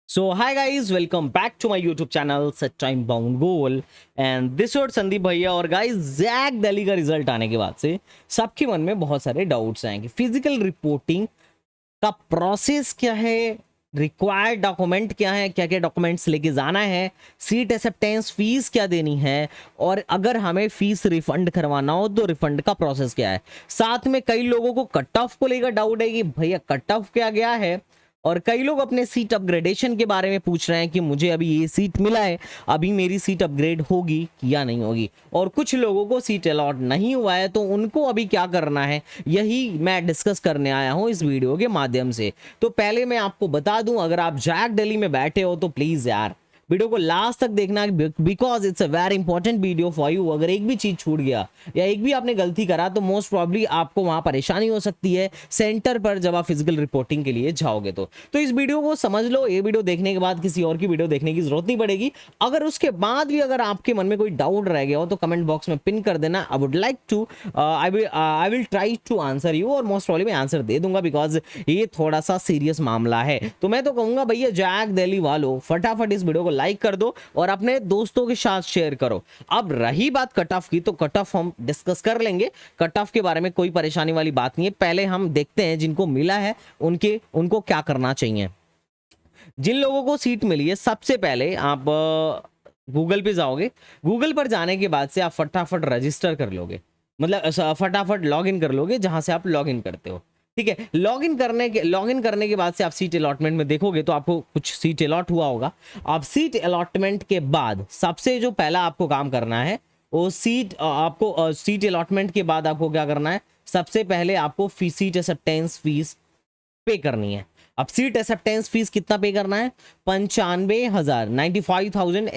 So hi guys, welcome back to my YouTube channel Set Time Bound Goal and this और संदीप भैया। और guys Jack Delhi का result आने के बाद से सबके मन में बहुत सारे डाउट्स आएंगे। फिजिकल रिपोर्टिंग का प्रोसेस क्या है, रिक्वायर्ड डॉक्यूमेंट क्या है, क्या क्या डॉक्यूमेंट्स लेके जाना है, सीट एक्सेप्टेंस फीस क्या देनी है, और अगर हमें फीस रिफंड करवाना हो तो रिफंड का प्रोसेस क्या है। साथ में कई लोगों को कट ऑफ को लेकर डाउट है कि भैया कट ऑफ क्या गया है, और कई लोग अपने सीट अपग्रेडेशन के बारे में पूछ रहे हैं कि मुझे अभी ये सीट मिला है, अभी मेरी सीट अपग्रेड होगी या नहीं होगी, और कुछ लोगों को सीट अलॉट नहीं हुआ है तो उनको अभी क्या करना है, यही मैं डिस्कस करने आया हूं इस वीडियो के माध्यम से। तो पहले मैं आपको बता दूं, अगर आप जैक दिल्ली में बैठे हो तो प्लीज यार वीडियो को लास्ट तक देखना, because it's a very important video for you. अगर एक भी चीज छूट गया या एक भी आपने गलती करा तो मोस्ट प्रॉब्ली आपको वहां परेशानी हो सकती है सेंटर पर जब आप फिजिकल रिपोर्टिंग के लिए जाओगे। तो इस वीडियो को समझ लो, ये वीडियो देखने के बाद किसी और की वीडियो देखने की जरूरत नहीं पड़ेगी। अगर उसके बाद भी अगर आपके मन में कोई डाउट रह गया हो तो कमेंट बॉक्स में पिन कर देना। I would like to I will try to answer you, और मोस्ट प्रॉब्ली मैं आंसर दे दूंगा बिकॉज ये थोड़ा सा सीरियस मामला है। तो मैं तो कहूंगा भैया जैक दिल्ली वालों फटाफट इस वीडियो को लाइक कर दो और अपने दोस्तों के साथ शेयर करो। अब रही बात कट ऑफ की, तो कट ऑफ हम डिस्कस कर लेंगे। कट ऑफ के बारे में कोई परेशानी वाली बात नहीं है। पहले हम देखते हैं जिनको मिला है उनको क्या करना चाहिए। जिन लोगों को सीट मिली है, सबसे पहले आप गूगल पे जाओगे। गूगल पर जाने के बाद से आप फटाफट रजिस्टर कर लोगे, मतलब फटाफट लॉग इन कर लोगे जहां से आप लॉग इन करते हो। ठीक है, लॉग इन करने के बाद से आप सीट अलॉटमेंट में देखोगे तो आपको कुछ सीट अलॉट हुआ होगा। आप सीट अलॉटमेंट के बाद सबसे जो पहला आपको काम करना है वो सीट अलॉटमेंट के बाद आपको क्या करना है, सबसे पहले आपको सीट एक्सेप्टेंस फीस पे करनी है। अब सीट एक्सेप्टेंस फीस कितना पे करना है, 95,000 95,000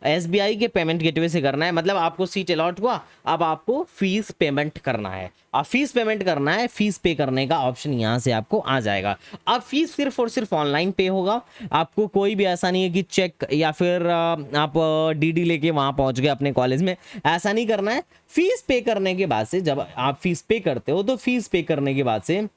एसबीआई के पेमेंट गेटवे से करना है। मतलब आपको सीट अलॉट हुआ, अब आपको फीस पेमेंट करना है। अब फीस पेमेंट करना है, फीस पे करने का ऑप्शन यहां से आपको आ जाएगा। अब फीस सिर्फ और सिर्फ ऑनलाइन पे होगा। आपको कोई भी ऐसा नहीं है कि चेक या फिर आप डीडी लेके वहां पहुंच गए अपने कॉलेज में, ऐसा नहीं करना है। फीस पे करने के बाद से, जब आप फीस पे करते हो तो फीस पे करने के बाद से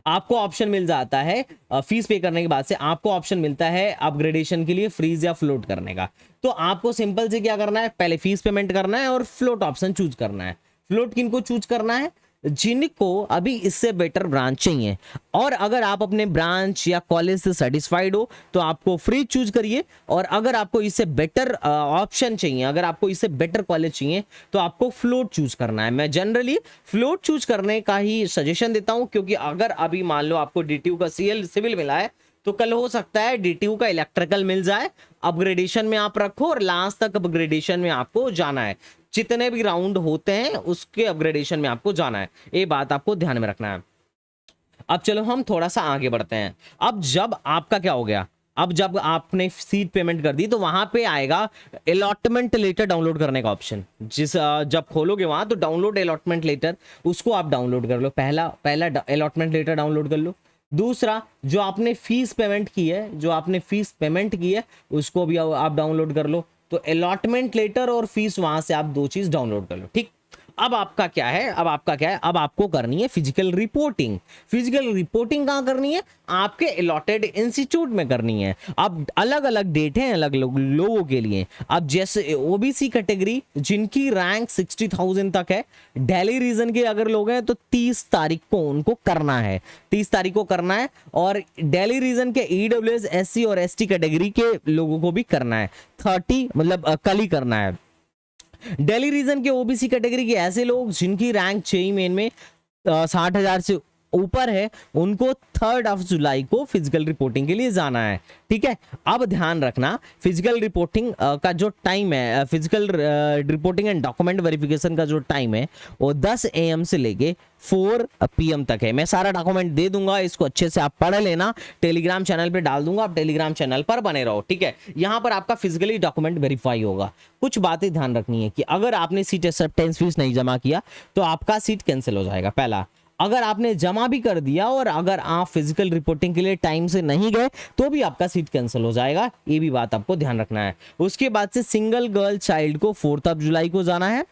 आपको ऑप्शन मिल जाता है, फीस पे करने के बाद से आपको ऑप्शन मिलता है अपग्रेडेशन के लिए फ्रीज या फ्लोट करने का। तो आपको सिंपल से क्या करना है, पहले फीस पेमेंट करना है और फ्लोट ऑप्शन चूज करना है। फ्लोट किनको चूज करना है, जिनको अभी इससे बेटर ब्रांच चाहिए। और अगर आप अपने ब्रांच या कॉलेज से सेटिस्फाइड हो तो आपको फ्री चूज करिए, और अगर आपको इससे बेटर ऑप्शन चाहिए, अगर आपको इससे बेटर कॉलेज चाहिए तो आपको फ्लोट चूज करना है। मैं जनरली फ्लोट चूज करने का ही सजेशन देता हूं, क्योंकि अगर अभी मान लो आपको डीटीयू का सिविल मिला है तो कल हो सकता है डीटीयू का इलेक्ट्रिकल मिल जाए, अपग्रेडेशन में आप रखो और लास्ट तक अपग्रेडेशन में आपको जाना है। जितने भी राउंड होते हैं उसके अपग्रेडेशन में आपको जाना है, ये बात आपको ध्यान में रखना है। अब चलो हम थोड़ा सा आगे बढ़ते हैं। अब जब आपका क्या हो गया, अब जब आपने सीट पेमेंट कर दी तो वहां पे आएगा अलॉटमेंट लेटर डाउनलोड करने का ऑप्शन। जब खोलोगे वहां तो डाउनलोड अलॉटमेंट लेटर, उसको आप डाउनलोड कर लो। पहला अलॉटमेंट लेटर डाउनलोड कर लो। दूसरा, जो आपने फीस पेमेंट की है उसको भी आप डाउनलोड कर लो। तो अलॉटमेंट लेटर और फीस, वहां से आप दो चीज डाउनलोड कर लो। ठीक, अब आपका क्या है, अब आपको करनी है फिजिकल रिपोर्टिंग। फिजिकल रिपोर्टिंग कहां करनी है, आपके अलॉटेड इंस्टीट्यूट में करनी है। अब अलग अलग डेट है अलग लोगों के लिए। अब जैसे ओबीसी कैटेगरी जिनकी रैंक 60,000 तक है, दिल्ली रीजन के अगर लोग हैं तो 30 तारीख को उनको करना है, 30 तारीख को करना है। और दिल्ली रीजन के ईडब्ल्यूएस एससी और एसटी कैटेगरी के लोगों को भी करना है, 30 मतलब कल ही करना है। दिल्ली रीजन के ओबीसी कैटेगरी के ऐसे लोग जिनकी रैंक 6 मेन में 60,000 से ऊपर है, उनको 3 जुलाई को फिजिकल रिपोर्टिंग के लिए जाना है। ठीक है, अब ध्यान रखना फिजिकल रिपोर्टिंग का जो टाइम है, physical reporting and document verification का जो टाइम है वो 10 AM से लेके 4 PM तक है। मैं सारा डॉक्यूमेंट दे दूंगा, इसको अच्छे से आप पढ़ लेना, टेलीग्राम चैनल पे डाल दूंगा, आप टेलीग्राम चैनल पर बने रहो। ठीक है, यहां पर आपका फिजिकली डॉक्यूमेंट वेरीफाई होगा। कुछ बातें ध्यान रखनी है कि अगर आपने सीट एक्सेप्टेंस फीस नहीं जमा किया तो आपका सीट कैंसिल हो जाएगा। पहला, अगर आपने जमा भी कर दिया और अगर आप फिजिकल रिपोर्टिंग के लिए टाइम से नहीं गए तो भी आपका सीट कैंसिल हो जाएगा, ये भी बात आपको ध्यान रखना है। उसके बाद से सिंगल गर्ल चाइल्ड को 4 जुलाई को जाना है।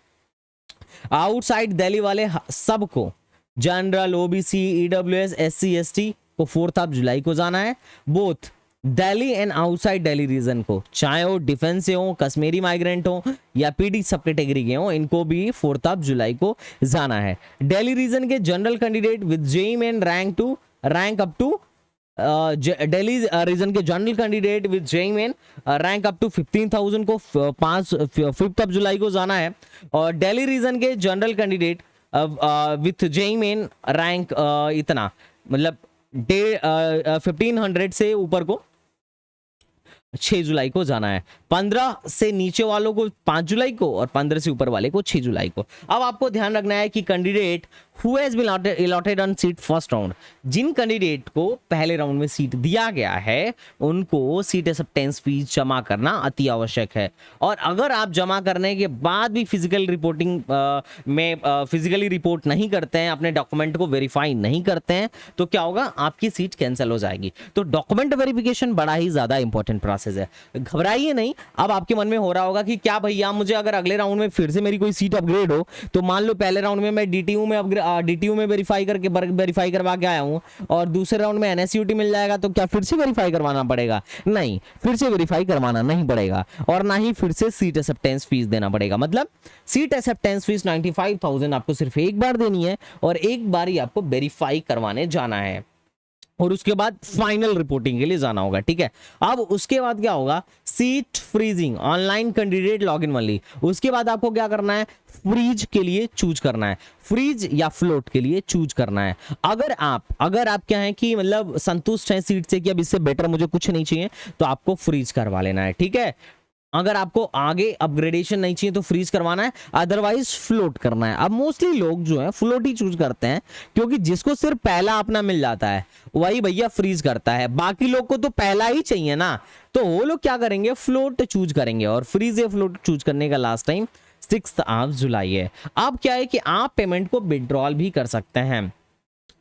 आउटसाइड दिल्ली वाले सबको, general, OBC, EWS, SC, ST को 4 जुलाई को जाना है। Both Delhi and outside Delhi region को, चाहे वो डिफेंस से हो, कश्मीरी माइग्रेंट हो या पीडी सब कैटेगरी के हो, इनको भी 4 जुलाई को जाना है। दिल्ली रीजन के general candidate with JEE Main rank up to Delhi region के general candidate with JEE Main rank up to 15,000 को 5 जुलाई को जाना है। और दिल्ली रीजन के general candidate with JEE Main rank इतना मतलब 1500 से ऊपर को 6 जुलाई को जाना है। 15 से नीचे वालों को 5 जुलाई को और 15 से ऊपर वाले को 6 जुलाई को। अब आपको ध्यान रखना है कि candidate who has been allotted on seat first round, जिन कैंडिडेट को पहले राउंड में सीट दिया गया है उनको सीट एक्सेप्टेंस फीस जमा करना अति आवश्यक है। और अगर आप जमा करने के बाद भी फिजिकल रिपोर्टिंग में फिजिकली रिपोर्ट नहीं करते हैं, अपने डॉक्यूमेंट को वेरीफाई नहीं करते हैं, तो क्या होगा, आपकी सीट कैंसिल हो जाएगी। तो डॉक्यूमेंट वेरिफिकेशन बड़ा ही ज्यादा इंपॉर्टेंट प्रोसेस है, घबराइए नहीं। अब आपके मन में हो रहा होगा कि क्या भैया मुझे अगर अगले राउंड में फिर से मेरी कोई सीट अपग्रेड हो, तो मान लो पहले राउंड में मैं डीटीयू में वेरीफाई करवा के आया हूं और दूसरे राउंड में एनएसयूटी मिल जाएगा, तो क्या फिर से वेरीफाई करवाना पड़ेगा? नहीं, फिर से वेरीफाई करवाना नहीं पड़ेगा और ना ही फिर से सीट एक्सेप्टेंस फीस देना पड़ेगा। मतलब सीट एक्सेप्टेंस फीस 95,000 आपको सिर्फ एक बार देनी है और एक बार ही आपको वेरीफाई करवाने जाना है और उसके बाद फाइनल रिपोर्टिंग के लिए जाना होगा। ठीक है, अब उसके बाद क्या होगा, seat freezing, online candidate login only. उसके बाद आपको क्या करना है, फ्रीज के लिए चूज करना है, फ्रीज या फ्लोट के लिए चूज करना है। अगर आप क्या है कि मतलब संतुष्ट हैं सीट से कि अब इससे बेटर मुझे कुछ नहीं चाहिए, तो आपको फ्रीज करवा लेना है। ठीक है, अगर आपको आगे अपग्रेडेशन नहीं चाहिए तो फ्रीज करवाना है, अदरवाइज फ्लोट करना है। अब मोस्टली लोग जो है फ्लोट ही चूज करते हैं, क्योंकि जिसको सिर्फ पहला अपना मिल जाता है वही भैया फ्रीज करता है, बाकी लोग को तो पहला ही चाहिए ना, तो वो लोग क्या करेंगे, फ्लोट चूज करेंगे। और फ्रीज या फ्लोट चूज करने का लास्ट टाइम 6 जुलाई है। अब क्या है कि आप पेमेंट को विड्रॉल भी कर सकते हैं।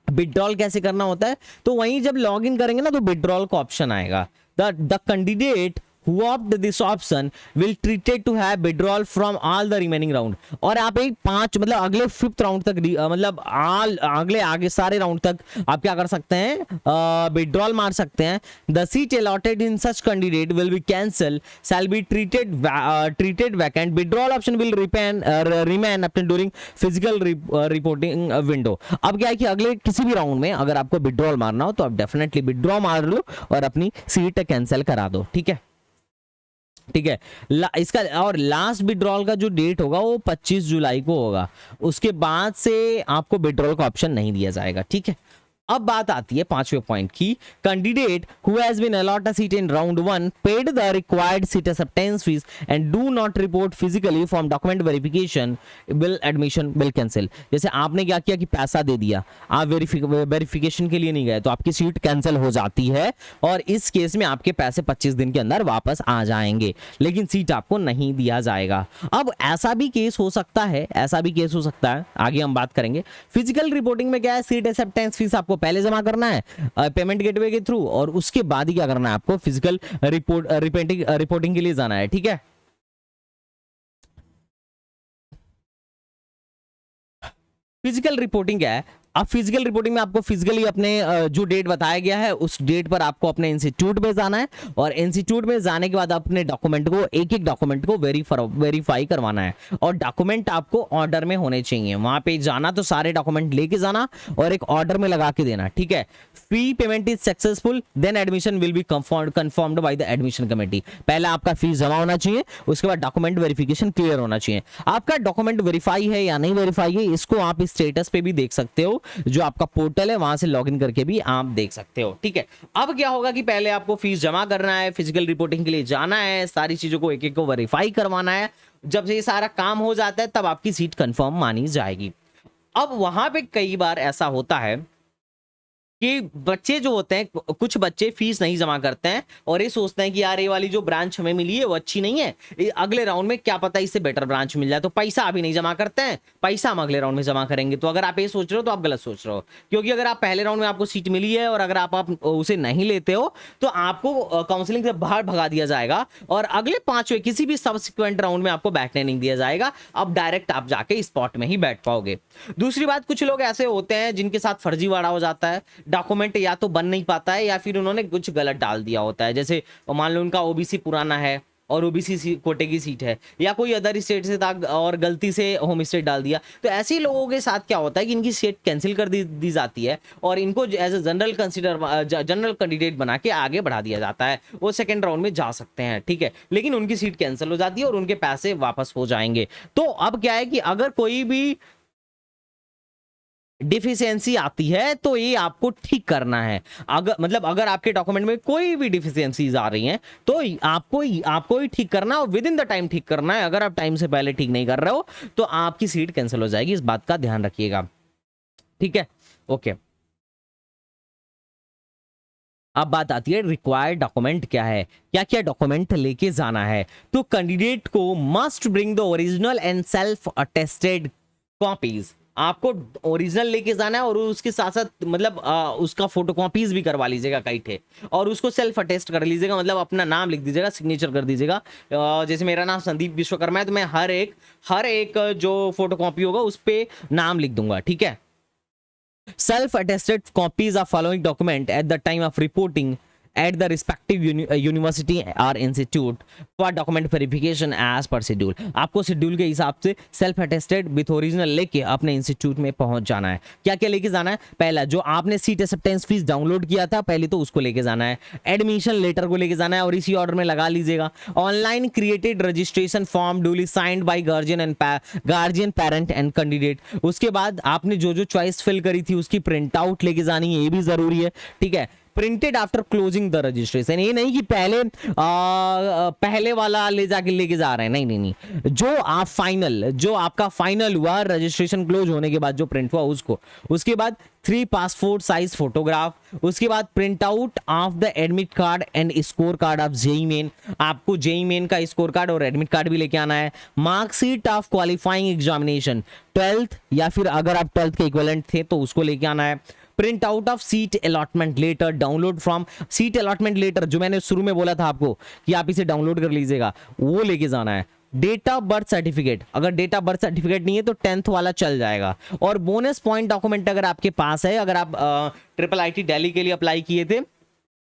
विड्रॉल कैसे करना होता है, तो वहीं जब लॉग इन करेंगे ना तो विड्रॉल का ऑप्शन आएगा। The candidate who opt this option will treated to have withdrawal from all the remaining round। और आप एक 5 मतलब अगले 5th राउंड तक मतलब अगले आगे सारे राउंड तक आप क्या कर सकते हैं, विड्रॉल मार सकते हैं। The seat allotted in such candidate will be cancelled shall be treated vacant। withdrawal option will remain up during physical reporting window। अब क्या है कि अगले किसी भी राउंड में अगर आपको विड्रॉल मारना हो तो आप डेफिनेटली विड्रॉ मार लो और अपनी सीट कैंसिल करा दो। ठीक है, ठीक है। इसका और लास्ट विड्रॉल का जो डेट होगा वो 25 जुलाई को होगा, उसके बाद से आपको विड्रॉल का ऑप्शन नहीं दिया जाएगा। ठीक है, अब बात आती है 5वें पॉइंट की, candidate who has been allotted a seat in round 1 paid the required seat acceptance fee and do not report physically from document verification will admission will cancel. जैसे आपने क्या किया कि पैसा दे दिया, आप वेरिफिकेशन के लिए नहीं गए, तो आपकी सीट कैंसिल हो जाती है और इस केस में आपके पैसे 25 दिन के अंदर वापस आ जाएंगे, लेकिन सीट आपको नहीं दिया जाएगा। अब ऐसा भी केस हो सकता है, आगे हम बात करेंगे। फिजिकल रिपोर्टिंग में क्या है, सीट एक्सेप्टेंस फीस आपको पहले जमा करना है पेमेंट गेटवे के थ्रू और उसके बाद ही क्या करना है, आपको फिजिकल रिपोर्टिंग के लिए जाना है। ठीक है, फिजिकल रिपोर्टिंग क्या है, अब फिजिकल रिपोर्टिंग में आपको फिजिकली अपने जो डेट बताया गया है उस डेट पर आपको अपने इंस्टीट्यूट में जाना है और इंस्टीट्यूट में जाने के बाद अपने डॉक्यूमेंट को एक डॉक्यूमेंट को वेरीफाई करवाना है और डॉक्यूमेंट आपको ऑर्डर में होने चाहिए। वहां पे जाना तो सारे डॉक्यूमेंट लेके जाना और एक ऑर्डर में लगा के देना। ठीक है, fee payment is successful then admission will be confirmed by the admission committee. पहले आपका फीस जमा होना चाहिए, उसके बाद डॉक्यूमेंट वेरिफिकेशन क्लियर होना चाहिए। आपका डॉक्यूमेंट वेरीफाई है या नहीं वेरीफाई है, इसको आप स्टेटस पे भी देख सकते हो, जो आपका पोर्टल है वहां से लॉगिन करके भी आप देख सकते हो। ठीक है, अब क्या होगा कि पहले आपको फीस जमा करना है, फिजिकल रिपोर्टिंग के लिए जाना है, सारी चीजों को एक एक को वेरीफाई करवाना है। जब से ये सारा काम हो जाता है तब आपकी सीट कंफर्म मानी जाएगी। अब वहां पे कई बार ऐसा होता है कि बच्चे जो होते हैं, कुछ बच्चे फीस नहीं जमा करते हैं और ये सोचते हैं कि यार ये वाली जो ब्रांच हमें मिली है वो अच्छी नहीं है, अगले राउंड में क्या पता इससे बेटर ब्रांच मिल जाए, तो पैसा अभी नहीं जमा करते हैं, पैसा हम अगले राउंड में जमा करेंगे। तो अगर आप ये सोच रहे हो तो आप गलत सोच रहे हो, क्योंकि अगर आप पहले राउंड में आपको सीट मिली है और अगर आप उसे नहीं लेते हो तो आपको काउंसलिंग से बाहर भगा दिया जाएगा और अगले 5वें किसी भी सब्सिक्वेंट राउंड में आपको बैठने नहीं दिया जाएगा। अब डायरेक्ट आप जाके स्पॉट में ही बैठ पाओगे। दूसरी बात, कुछ लोग ऐसे होते हैं जिनके साथ फर्जीवाड़ा हो जाता है, डॉक्यूमेंट या तो बन नहीं पाता है या फिर उन्होंने कुछ गलत डाल दिया होता है। जैसे मान लो उनका ओबीसी पुराना है और ओबीसी कोटे की सीट है, या कोई अदर स्टेट से था और गलती से होम स्टेट डाल दिया, तो ऐसे ही लोगों के साथ क्या होता है कि इनकी सीट कैंसिल कर दी जाती है और इनको एज ए जनरल कैंडिडेट बना के आगे बढ़ा दिया जाता है। वो सेकेंड राउंड में जा सकते हैं, ठीक है, लेकिन उनकी सीट कैंसिल हो जाती है और उनके पैसे वापस हो जाएंगे। तो अब क्या है कि अगर कोई भी डिफिशियंसी आती है तो ये आपको ठीक करना है। अगर आपके डॉक्यूमेंट में कोई भी डिफिशियंसीज आ रही हैं तो आपको ही ठीक करना है और विद इन द टाइम ठीक करना है। अगर आप टाइम से पहले ठीक नहीं कर रहे हो तो आपकी सीट कैंसिल हो जाएगी, इस बात का ध्यान रखिएगा, ठीक है। ओके, अब बात आती है रिक्वायर्ड डॉक्यूमेंट क्या है, क्या क्या डॉक्यूमेंट लेके जाना है। तो कैंडिडेट को must bring the original and self attested copies. आपको ओरिजिनल लेके जाना है और उसके साथ साथ उसका फोटोकॉपीज भी करवा लीजिएगा कई ठे, और उसको सेल्फ अटेस्ट कर लीजिएगा, मतलब अपना नाम लिख दीजिएगा, सिग्नेचर कर दीजिएगा। जैसे मेरा नाम संदीप विश्वकर्मा है तो मैं हर एक जो फोटोकॉपी होगा उस पर नाम लिख दूंगा, ठीक है। Self-attested copies of following document at the time of reporting at the respective university or institute for document verification as per schedule। आपको शेड्यूल के हिसाब से सेल्फ अटेस्टेड विथ ओरिजिनल लेके अपने इंस्टीट्यूट में पहुंच जाना है। क्या क्या लेके जाना है? पहला, जो आपने सीट एक्सेप्टेंस फीस डाउनलोड किया था पहले तो उसको लेके जाना है। एडमिशन लेटर को लेके जाना है और इसी ऑर्डर में लगा लीजिएगा। Online created registration form duly signed by guardian parent and candidate. उसके बाद आपने जो चॉइस फिल करी थी उसकी प्रिंट आउट लेके जानी है, ये भी जरूरी है, ठीक है। Printed after closing the registration, ये नहीं कि पहले वाला लेके जा रहे हैं, नहीं, जो आपका फाइनल हुआ रजिस्ट्रेशन क्लोज होने के बाद जो प्रिंट हुआ उसको। उसके बाद 3 पासपोर्ट साइज फोटोग्राफ। उसके बाद print out of the admit card and score card of JEE main. आपको जेई मेन का स्कोर कार्ड और एडमिट कार्ड भी लेके आना है। Marksheet of qualifying examination 12th, या फिर अगर आप 12th के इक्विवेलेंट थे तो उसको लेके आना है। Print out of seat allotment letter download from seat allotment letter, जो मैंने शुरू में बोला था आपको कि आप इसे डाउनलोड कर लीजिएगा, वो लेके जाना है। डेट ऑफ बर्थ सर्टिफिकेट, अगर डेट ऑफ बर्थ सर्टिफिकेट नहीं है तो 10th वाला चल जाएगा। और बोनस पॉइंट डॉक्यूमेंट अगर आपके पास है, अगर आप IIT दिल्ली के लिए अप्लाई किए थे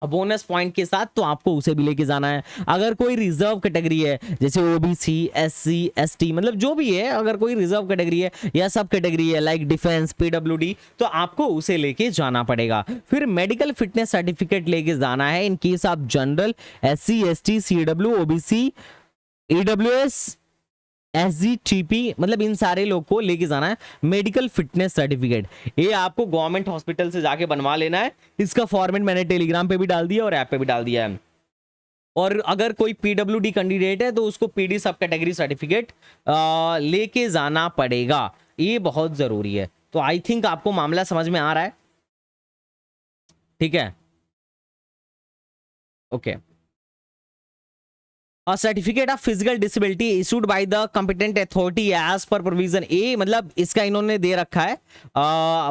बोनस पॉइंट के साथ, तो आपको उसे भी लेके जाना है। अगर कोई रिजर्व कैटेगरी है जैसे ओबीसी, एससी, एसटी, मतलब जो भी है, अगर कोई रिजर्व कैटेगरी है या सब कैटेगरी है लाइक डिफेंस, पीडब्ल्यूडी, तो आपको उसे लेके जाना पड़ेगा। फिर मेडिकल फिटनेस सर्टिफिकेट लेके जाना है इन case of general, SC, ST, CW, OBC, EWS, SGTP, मतलब इन सारे लोग को लेके जाना है मेडिकल फिटनेस सर्टिफिकेट। ये आपको गवर्नमेंट हॉस्पिटल से जाके बनवा लेना है। इसका फॉर्मेट मैंने टेलीग्राम पे भी डाल दिया और ऐप पे भी डाल दिया है। और अगर कोई PWD कैंडिडेट है तो उसको PD सब कैटेगरी सर्टिफिकेट लेके जाना पड़ेगा, ये बहुत जरूरी है। तो आई थिंक आपको मामला समझ में आ रहा है, ठीक है। Okay, A certificate of physical disability issued by the competent authority as per provision A, मतलब इसका इन्होंने दे रखा है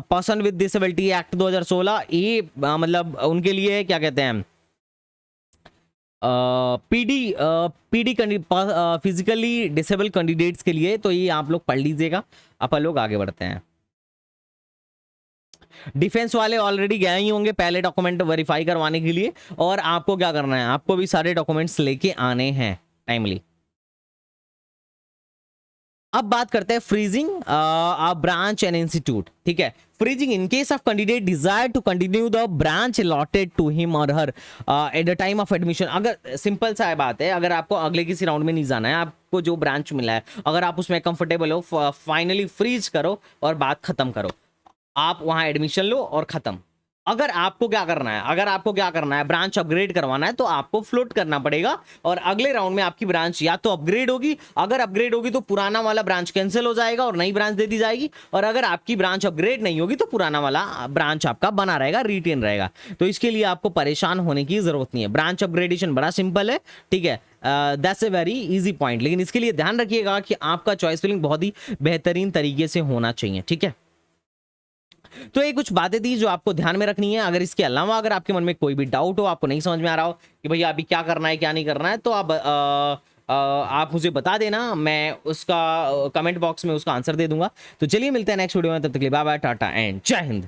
पर्सन विद डिसेबिलिटी एक्ट 2016। ये मतलब उनके लिए क्या कहते हैं पीडी फिजिकली डिसेबल कैंडिडेट्स के लिए। तो ये आप लोग पढ़ लीजिएगा। अपन लोग आगे बढ़ते हैं। डिफेंस वाले ऑलरेडी गए ही होंगे पहले डॉक्यूमेंट वेरीफाई करवाने के लिए, और आपको क्या करना है, आपको भी सारे डॉक्यूमेंट्स लेके आने हैं टाइमली। अब बात करते हैं फ्रीजिंग ब्रांच एंड इंस्टीट्यूट, ठीक है। Freezing in case of candidate desire to continue the branch allotted to him or her at the time of admission. अगर सिंपल सा बात है, अगर आपको अगले किसी राउंड में नहीं जाना है, आपको जो ब्रांच मिला है अगर आप उसमें कंफर्टेबल हो, फाइनली फ्रीज करो और बात खत्म करो, आप वहां एडमिशन लो और खत्म। अगर आपको क्या करना है, ब्रांच अपग्रेड करवाना है तो आपको फ्लोट करना पड़ेगा और अगले राउंड में आपकी ब्रांच या तो अपग्रेड होगी, अगर अपग्रेड होगी तो पुराना वाला ब्रांच कैंसिल हो जाएगा और नई ब्रांच दे दी जाएगी, और अगर आपकी ब्रांच अपग्रेड नहीं होगी तो पुराना वाला ब्रांच आपका बना रहेगा, रिटेन रहेगा। तो इसके लिए आपको परेशान होने की जरूरत नहीं है। ब्रांच अपग्रेडेशन बड़ा सिंपल है, ठीक है, that's a very easy point. लेकिन इसके लिए ध्यान रखिएगा कि आपका चॉइस फिलिंग बहुत ही बेहतरीन तरीके से होना चाहिए, ठीक है। तो ये कुछ बातें थी जो आपको ध्यान में रखनी है। अगर इसके अलावा अगर आपके मन में कोई भी डाउट हो, आपको नहीं समझ में आ रहा हो कि भैया अभी क्या करना है क्या नहीं करना है, तो आप मुझे बता देना, मैं उसका कमेंट बॉक्स में उसका आंसर दे दूंगा। तो चलिए मिलते हैं नेक्स्ट वीडियो में, तब तक के लिए बाय बाय, टाटा एंड जय हिंद।